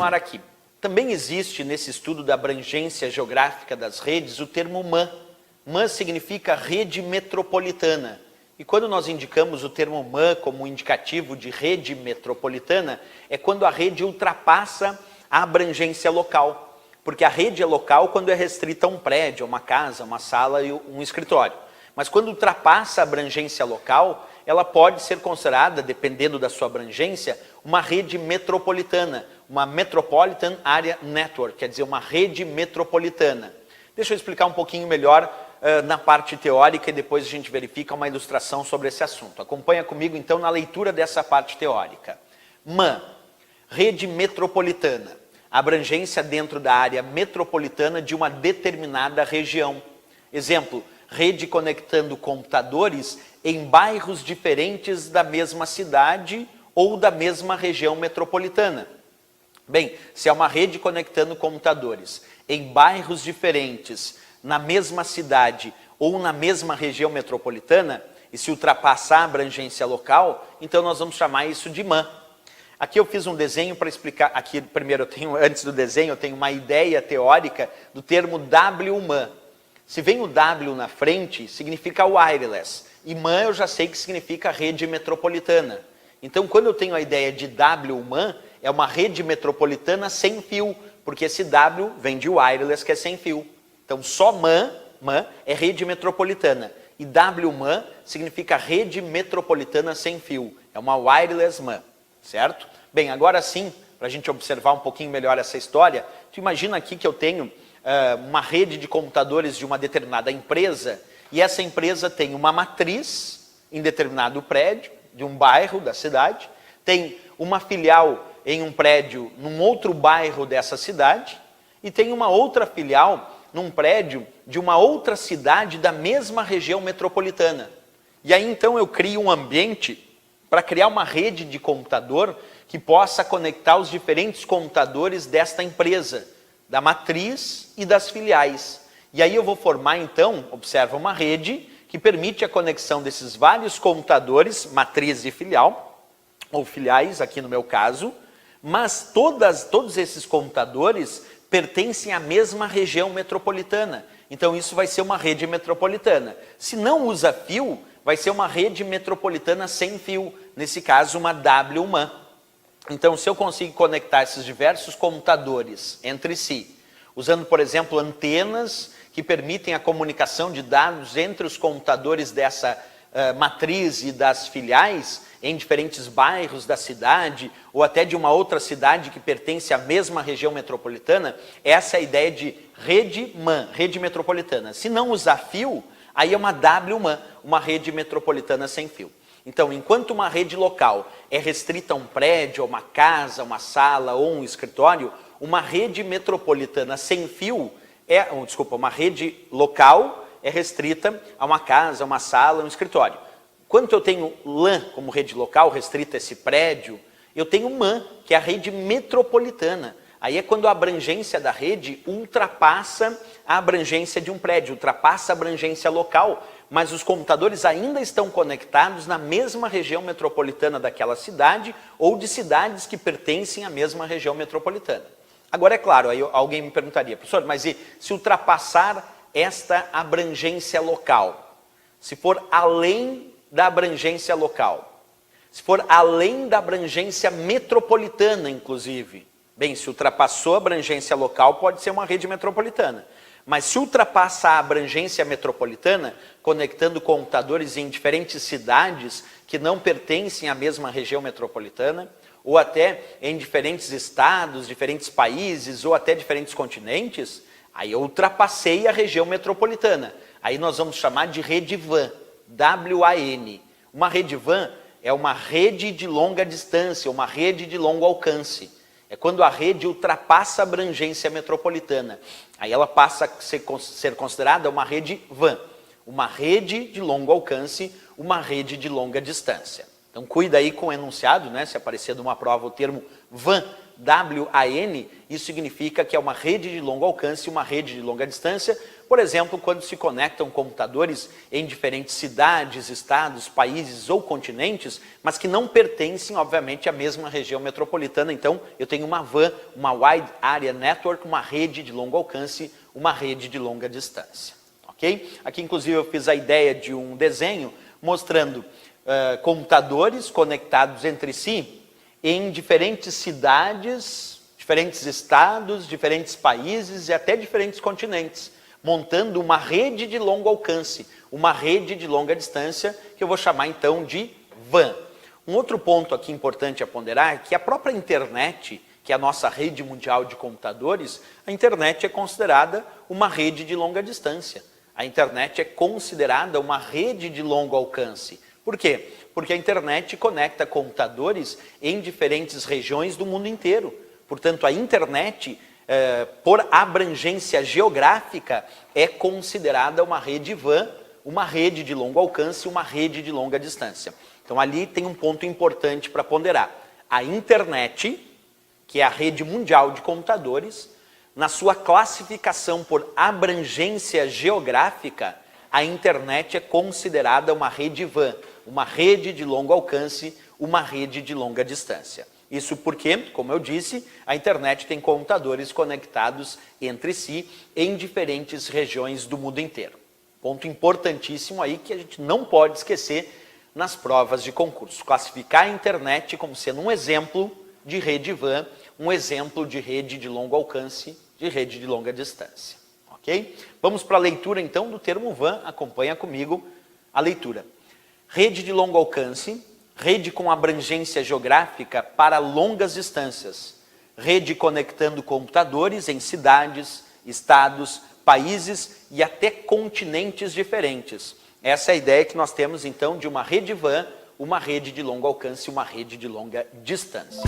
continuar aqui. Também existe nesse estudo da abrangência geográfica das redes o termo MAN. MAN significa rede metropolitana. E quando nós indicamos o termo MAN como indicativo de rede metropolitana, é quando a rede ultrapassa a abrangência local. Porque a rede é local quando é restrita a um prédio, uma casa, uma sala e um escritório. Mas quando ultrapassa a abrangência local, ela pode ser considerada, dependendo da sua abrangência, uma rede metropolitana, uma Metropolitan Area Network, quer dizer, uma rede metropolitana. Deixa eu explicar um pouquinho melhor na parte teórica e depois a gente verifica uma ilustração sobre esse assunto. Acompanha comigo então na leitura dessa parte teórica. MAN, rede metropolitana, abrangência dentro da área metropolitana de uma determinada região. Exemplo, rede conectando computadores em bairros diferentes da mesma cidade ou da mesma região metropolitana. Bem, se é uma rede conectando computadores em bairros diferentes, na mesma cidade ou na mesma região metropolitana, e se ultrapassar a abrangência local, então nós vamos chamar isso de MAN. Aqui eu fiz um desenho para explicar, aqui primeiro antes do desenho eu tenho uma ideia teórica do termo WMAN. Se vem o W na frente, significa wireless, e MAN eu já sei que significa rede metropolitana. Então quando eu tenho a ideia de WMAN, é uma rede metropolitana sem fio, porque esse W vem de wireless, que é sem fio. Então só MAN é rede metropolitana, e WMAN significa rede metropolitana sem fio, é uma wireless MAN, certo? Bem, agora sim, para a gente observar um pouquinho melhor essa história, tu imagina aqui que eu tenho uma rede de computadores de uma determinada empresa, e essa empresa tem uma matriz em determinado prédio, de um bairro da cidade, tem uma filial em um prédio num outro bairro dessa cidade, e tem uma outra filial num prédio de uma outra cidade da mesma região metropolitana. E aí então eu crio um ambiente para criar uma rede de computador que possa conectar os diferentes computadores desta empresa, da matriz e das filiais. E aí eu vou formar então, observa, uma rede que permite a conexão desses vários computadores, matriz e filial, ou filiais aqui no meu caso, mas todos esses computadores pertencem à mesma região metropolitana. Então isso vai ser uma rede metropolitana. Se não usa fio, vai ser uma rede metropolitana sem fio, nesse caso uma WMAN. Então se eu consigo conectar esses diversos computadores entre si, usando por exemplo antenas que permitem a comunicação de dados entre os computadores dessa matriz e das filiais, em diferentes bairros da cidade, ou até de uma outra cidade que pertence à mesma região metropolitana, essa é a ideia de rede MAN, rede metropolitana. Se não usar fio, aí é uma WMAN, uma rede metropolitana sem fio. Então, enquanto uma rede local é restrita a um prédio, a uma casa, uma sala ou um escritório, uma rede metropolitana sem fio, uma rede local é restrita a uma casa, uma sala, um escritório. Quando eu tenho LAN como rede local, restrita a esse prédio, eu tenho MAN, que é a rede metropolitana. Aí é quando a abrangência da rede ultrapassa a abrangência de um prédio, ultrapassa a abrangência local, mas os computadores ainda estão conectados na mesma região metropolitana daquela cidade ou de cidades que pertencem à mesma região metropolitana. Agora, é claro, aí alguém me perguntaria, professor, mas e se ultrapassar esta abrangência local? Se for além da abrangência local, se for além da abrangência metropolitana, inclusive, bem, se ultrapassou a abrangência local, pode ser uma rede metropolitana. Mas se ultrapassa a abrangência metropolitana, conectando computadores em diferentes cidades que não pertencem à mesma região metropolitana, ou até em diferentes estados, diferentes países, ou até diferentes continentes, aí eu ultrapassei a região metropolitana. Aí nós vamos chamar de rede WAN, WAN. Uma rede WAN é uma rede de longa distância, uma rede de longo alcance. É quando a rede ultrapassa a abrangência metropolitana. Aí ela passa a ser considerada uma rede WAN, uma rede de longo alcance, uma rede de longa distância. Então cuida aí com o enunciado, né? Se aparecer numa prova o termo WAN, W-A-N, isso significa que é uma rede de longo alcance, uma rede de longa distância, por exemplo, quando se conectam computadores em diferentes cidades, estados, países ou continentes, mas que não pertencem, obviamente, à mesma região metropolitana. Então, eu tenho uma WAN, uma Wide Area Network, uma rede de longo alcance, uma rede de longa distância. Ok? Aqui, inclusive, eu fiz a ideia de um desenho mostrando computadores conectados entre si em diferentes cidades, diferentes estados, diferentes países e até diferentes continentes, montando uma rede de longo alcance, uma rede de longa distância, que eu vou chamar então de WAN. Um outro ponto aqui importante a ponderar é que a própria internet, que é a nossa rede mundial de computadores, a internet é considerada uma rede de longa distância. A internet é considerada uma rede de longo alcance. Por quê? Porque a internet conecta computadores em diferentes regiões do mundo inteiro. Portanto, a internet, por abrangência geográfica, é considerada uma rede WAN, uma rede de longo alcance, uma rede de longa distância. Então, ali tem um ponto importante para ponderar. A internet, que é a rede mundial de computadores, na sua classificação por abrangência geográfica, a internet é considerada uma rede WAN, uma rede de longo alcance, uma rede de longa distância. Isso porque, como eu disse, a internet tem computadores conectados entre si em diferentes regiões do mundo inteiro. Ponto importantíssimo aí que a gente não pode esquecer nas provas de concurso. Classificar a internet como sendo um exemplo de rede WAN, um exemplo de rede de longo alcance, de rede de longa distância. Ok? Vamos para a leitura então do termo WAN. Acompanha comigo a leitura. Rede de longo alcance, rede com abrangência geográfica para longas distâncias, rede conectando computadores em cidades, estados, países e até continentes diferentes. Essa é a ideia que nós temos então de uma rede WAN, uma rede de longo alcance e uma rede de longa distância.